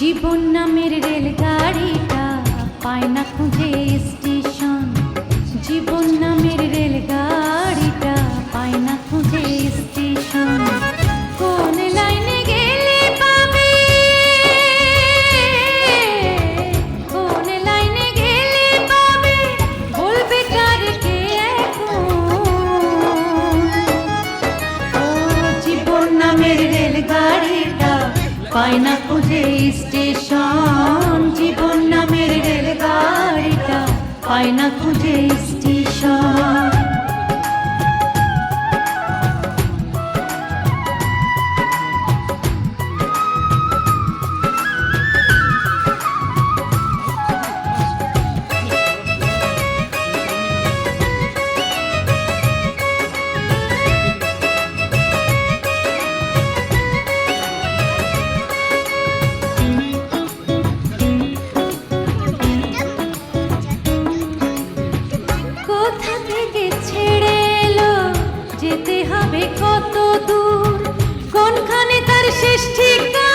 জীবন নামের রেলগাড়িটা পায় না খুঁজে স্টেশন। জীবন নামের রেলগাড়িটা পায় না খুঁজে স্টেশন। কোন লাইনে গেলে পাবে, কোন লাইনে গেলে পাবে, বলবে কারকে এখন। ও জীবন নামের রেলগাড়িটা পায় না খুঁজে স্টেশন। জীবন নামের রেলগাড়িটা পায় না খুঁজে স্টেশন। কোথা থেকে ছেড়ে এলো, যেতে হবে কত দূর, কোনখানে তার শেষ ঠিকানা।